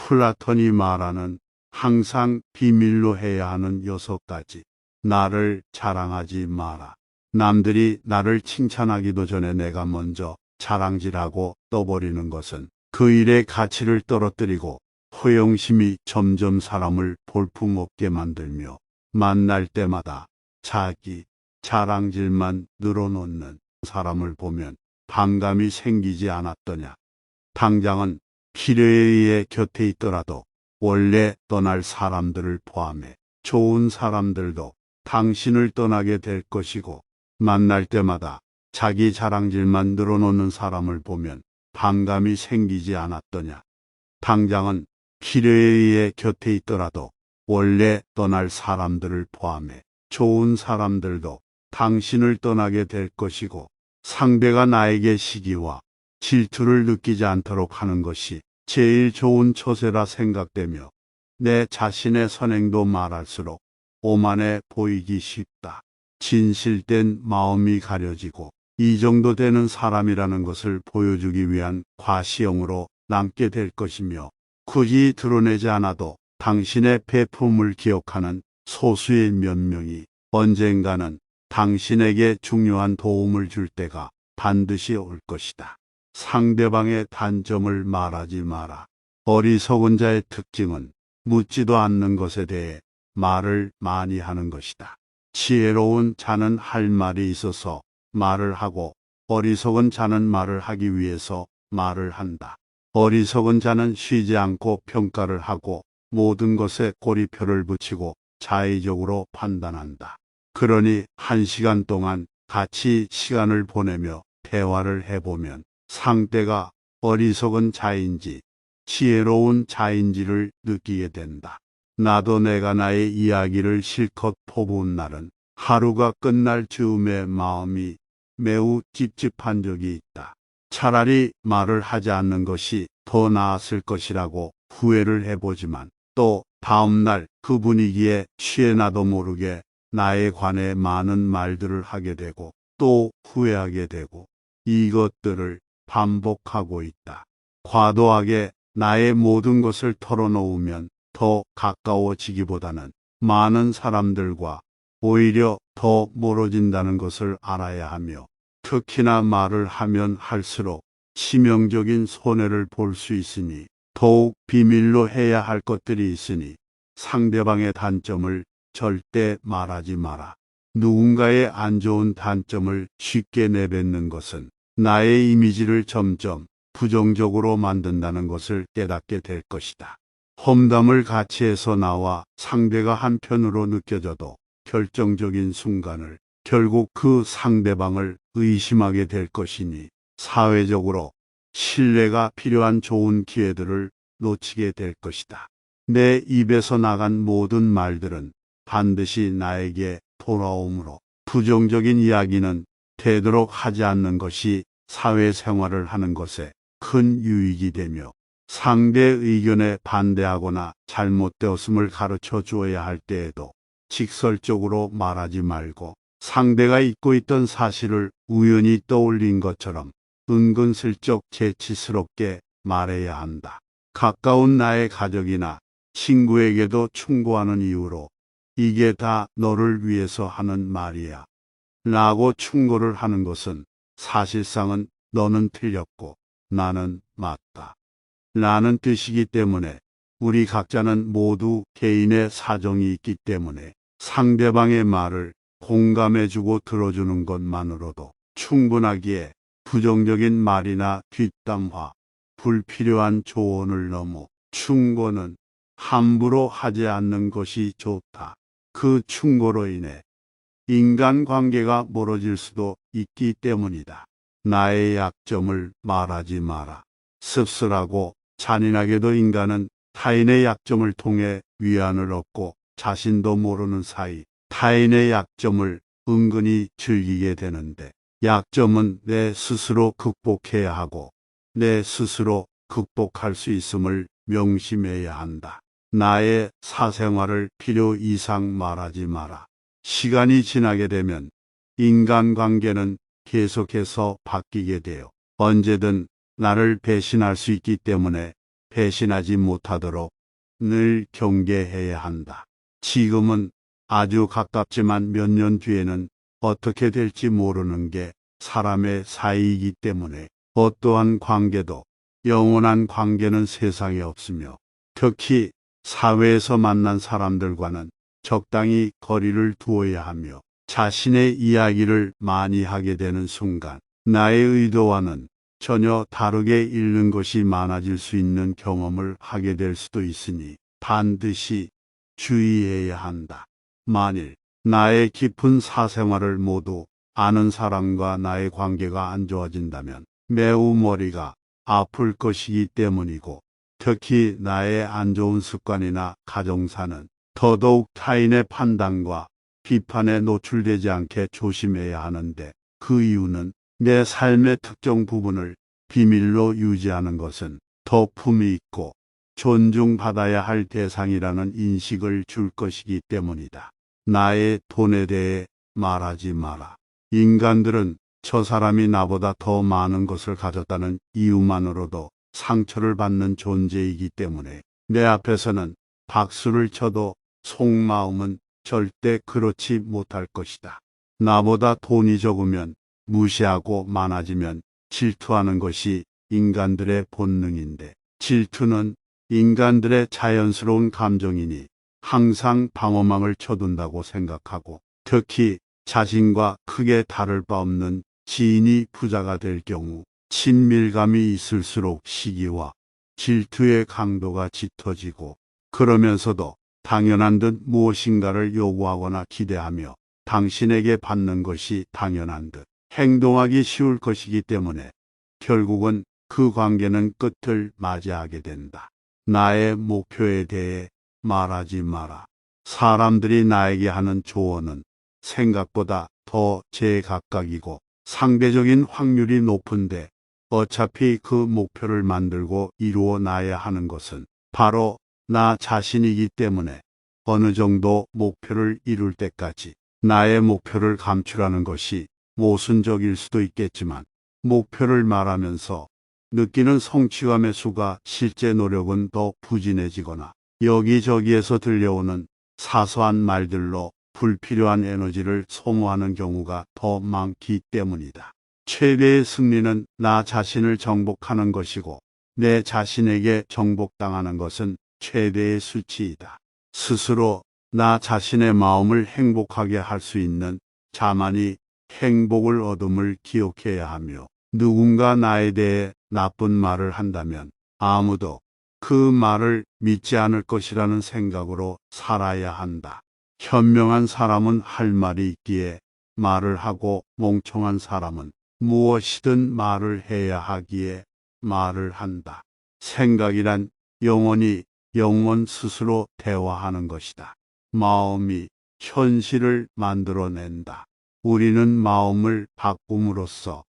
플라톤이 말하는 항상 비밀로 해야 하는 6가지. 나를 자랑하지 마라. 남들이 나를 칭찬하기도 전에 내가 먼저 자랑질하고 떠버리는 것은 그 일의 가치를 떨어뜨리고 허영심이 점점 사람을 볼품없게 만들며 만날 때마다 자기 자랑질만 늘어놓는 사람을 보면 반감이 생기지 않았더냐. 당장은 필요에 의해 곁에 있더라도 원래 떠날 사람들을 포함해 좋은 사람들도 당신을 떠나게 될 것이고, 만날 때마다 자기 자랑질만 늘어놓는 사람을 보면 반감이 생기지 않았더냐. 당장은 필요에 의해 곁에 있더라도 원래 떠날 사람들을 포함해 좋은 사람들도 당신을 떠나게 될 것이고, 상대가 나에게 시기와 질투를 느끼지 않도록 하는 것이 제일 좋은 처세라 생각되며, 내 자신의 선행도 말할수록 오만해 보이기 쉽다. 진실된 마음이 가려지고 이 정도 되는 사람이라는 것을 보여주기 위한 과시형으로 남게 될 것이며, 굳이 드러내지 않아도 당신의 배품을 기억하는 소수의 몇 명이 언젠가는 당신에게 중요한 도움을 줄 때가 반드시 올 것이다. 상대방의 단점을 말하지 마라. 어리석은 자의 특징은 묻지도 않는 것에 대해 말을 많이 하는 것이다. 지혜로운 자는 할 말이 있어서 말을 하고, 어리석은 자는 말을 하기 위해서 말을 한다. 어리석은 자는 쉬지 않고 평가를 하고 모든 것에 꼬리표를 붙이고 자의적으로 판단한다. 그러니 1시간 동안 같이 시간을 보내며 대화를 해보면 상대가 어리석은 자인지 지혜로운 자인지를 느끼게 된다. 나도 내가 나의 이야기를 실컷 퍼부은 날은 하루가 끝날 즈음에 마음이 매우 찝찝한 적이 있다. 차라리 말을 하지 않는 것이 더 나았을 것이라고 후회를 해보지만, 또 다음날 그 분위기에 취해 나도 모르게 나에 관해 많은 말들을 하게 되고 또 후회하게 되고, 이것들을 반복하고 있다. 과도하게 나의 모든 것을 털어놓으면 더 가까워지기보다는 많은 사람들과 오히려 더 멀어진다는 것을 알아야 하며, 특히나 말을 하면 할수록 치명적인 손해를 볼 수 있으니 더욱 비밀로 해야 할 것들이 있으니 상대방의 단점을 절대 말하지 마라. 누군가의 안 좋은 단점을 쉽게 내뱉는 것은 나의 이미지를 점점 부정적으로 만든다는 것을 깨닫게 될 것이다. 험담을 같이 해서 나와 상대가 한편으로 느껴져도 결정적인 순간을 결국 그 상대방을 의심하게 될 것이니, 사회적으로 신뢰가 필요한 좋은 기회들을 놓치게 될 것이다. 내 입에서 나간 모든 말들은 반드시 나에게 돌아오므로 부정적인 이야기는 되도록 하지 않는 것이 사회생활을 하는 것에 큰 유익이 되며, 상대의 의견에 반대하거나 잘못되었음을 가르쳐 주어야 할 때에도 직설적으로 말하지 말고, 상대가 잊고 있던 사실을 우연히 떠올린 것처럼 은근슬쩍 재치스럽게 말해야 한다. 가까운 나의 가족이나 친구에게도 충고하는 이유로 "이게 다 너를 위해서 하는 말이야" 라고 충고를 하는 것은 사실상은 너는 틀렸고 나는 맞다 라는 뜻이기 때문에, 우리 각자는 모두 개인의 사정이 있기 때문에 상대방의 말을 공감해주고 들어주는 것만으로도 충분하기에, 부정적인 말이나 뒷담화, 불필요한 조언을 넘어 충고는 함부로 하지 않는 것이 좋다. 그 충고로 인해 인간관계가 멀어질 수도 있기 때문이다. 나의 약점을 말하지 마라. 씁쓸하고 잔인하게도 인간은 타인의 약점을 통해 위안을 얻고 자신도 모르는 사이 타인의 약점을 은근히 즐기게 되는데, 약점은 내 스스로 극복해야 하고 내 스스로 극복할 수 있음을 명심해야 한다. 나의 사생활을 필요 이상 말하지 마라. 시간이 지나게 되면 인간관계는 계속해서 바뀌게 되어 언제든 나를 배신할 수 있기 때문에 배신하지 못하도록 늘 경계해야 한다. 지금은 아주 가깝지만 몇 년 뒤에는 어떻게 될지 모르는 게 사람의 사이이기 때문에 어떠한 관계도 영원한 관계는 세상에 없으며 특히 사회에서 만난 사람들과는 적당히 거리를 두어야 하며 자신의 이야기를 많이 하게 되는 순간 나의 의도와는 전혀 다르게 읽는 것이 많아질 수 있는 경험을 하게 될 수도 있으니 반드시 주의해야 한다. 만일 나의 깊은 사생활을 모두 아는 사람과 나의 관계가 안 좋아진다면 매우 머리가 아플 것이기 때문이고 특히 나의 안 좋은 습관이나 가정사는 더더욱 타인의 판단과 비판에 노출되지 않게 조심해야 하는데 그 이유는 내 삶의 특정 부분을 비밀로 유지하는 것은 더 품이 있고 존중받아야 할 대상이라는 인식을 줄 것이기 때문이다. 나의 돈에 대해 말하지 마라. 인간들은 저 사람이 나보다 더 많은 것을 가졌다는 이유만으로도 상처를 받는 존재이기 때문에 내 앞에서는 박수를 쳐도 속마음은 절대 그렇지 못할 것이다. 나보다 돈이 적으면 무시하고 많아지면 질투하는 것이 인간들의 본능인데 질투는 인간들의 자연스러운 감정이니 항상 방어막을 쳐둔다고 생각하고 특히 자신과 크게 다를 바 없는 지인이 부자가 될 경우 친밀감이 있을수록 시기와 질투의 강도가 짙어지고 그러면서도 당연한 듯 무엇인가를 요구하거나 기대하며 당신에게 받는 것이 당연한 듯 행동하기 쉬울 것이기 때문에 결국은 그 관계는 끝을 맞이하게 된다. 나의 목표에 대해 말하지 마라. 사람들이 나에게 하는 조언은 생각보다 더 제각각이고 상대적인 확률이 높은데 어차피 그 목표를 만들고 이루어 놔야 하는 것은 바로 나 자신이기 때문에 어느 정도 목표를 이룰 때까지 나의 목표를 감추라는 것이 모순적일 수도 있겠지만 목표를 말하면서 느끼는 성취감의 수가 실제 노력은 더 부진해지거나 여기저기에서 들려오는 사소한 말들로 불필요한 에너지를 소모하는 경우가 더 많기 때문이다. 최대의 승리는 나 자신을 정복하는 것이고 내 자신에게 정복당하는 것은 최대의 수치이다. 스스로 나 자신의 마음을 행복하게 할 수 있는 자만이 행복을 얻음을 기억해야 하며 누군가 나에 대해 나쁜 말을 한다면 아무도 그 말을 믿지 않을 것이라는 생각으로 살아야 한다. 현명한 사람은 할 말이 있기에 말을 하고 멍청한 사람은 무엇이든 말을 해야 하기에 말을 한다. 생각이란 영원히 영혼 스스로 대화하는 것이다. 마음이 현실을 만들어낸다. 우리는 마음을 바꿈으로써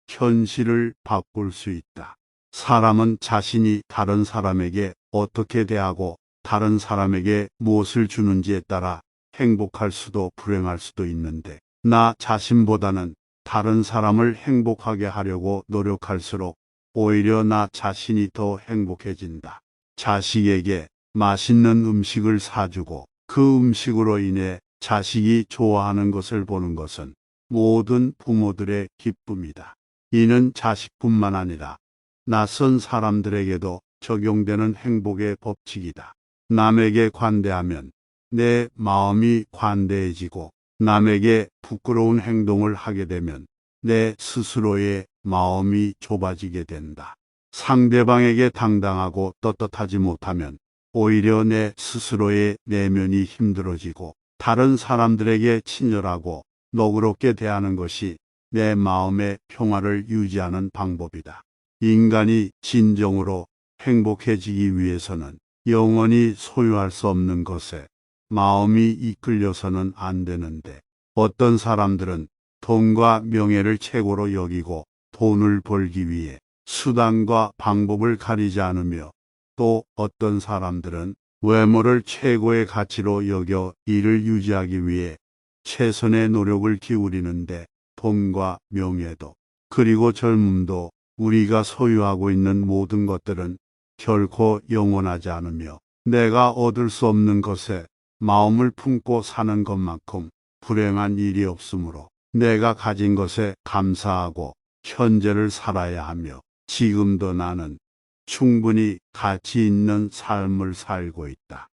현실을 바꿀 수 있다. 사람은 자신이 다른 사람에게 어떻게 대하고 다른 사람에게 무엇을 주는지에 따라 행복할 수도 불행할 수도 있는데 나 자신보다는 다른 사람을 행복하게 하려고 노력할수록 오히려 나 자신이 더 행복해진다. 자식에게 맛있는 음식을 사주고 그 음식으로 인해 자식이 좋아하는 것을 보는 것은 모든 부모들의 기쁨이다. 이는 자식뿐만 아니라 낯선 사람들에게도 적용되는 행복의 법칙이다. 남에게 관대하면 내 마음이 관대해지고 남에게 부끄러운 행동을 하게 되면 내 스스로의 마음이 좁아지게 된다. 상대방에게 당당하고 떳떳하지 못하면 오히려 내 스스로의 내면이 힘들어지고 다른 사람들에게 친절하고 너그럽게 대하는 것이 내 마음의 평화를 유지하는 방법이다. 인간이 진정으로 행복해지기 위해서는 영원히 소유할 수 없는 것에 마음이 이끌려서는 안 되는데 어떤 사람들은 돈과 명예를 최고로 여기고 돈을 벌기 위해 수단과 방법을 가리지 않으며 또 어떤 사람들은 외모를 최고의 가치로 여겨 이를 유지하기 위해 최선의 노력을 기울이는데 돈과 명예도 그리고 젊음도 우리가 소유하고 있는 모든 것들은 결코 영원하지 않으며 내가 얻을 수 없는 것에 마음을 품고 사는 것만큼 불행한 일이 없으므로 내가 가진 것에 감사하고 현재를 살아야 하며 지금도 나는 충분히 가치 있는 삶을 살고 있다.